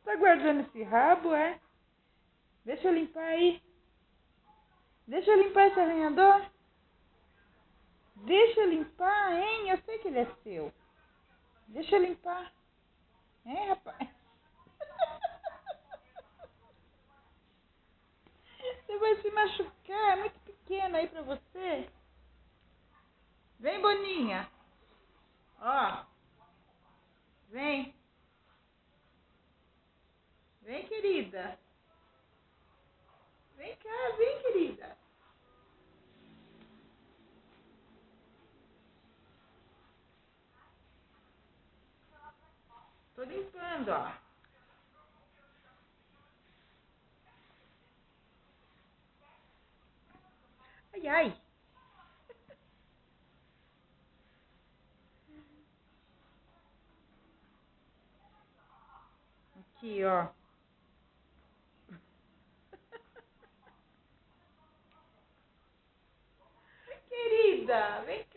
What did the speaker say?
Tá guardando esse rabo, é? Deixa eu limpar aí. Deixa eu limpar esse arranhador. Deixa eu limpar, hein? Eu sei que ele é seu. Deixa eu limpar. Hein, rapaz? Você vai se machucar. É muito pequeno aí pra você. Vem, Boninha. Ó. Vem. Vem, querida. Vem cá, vem, querida. Tô limpando, ó. Ai, ai. Aqui, ó. Querida, vem cá.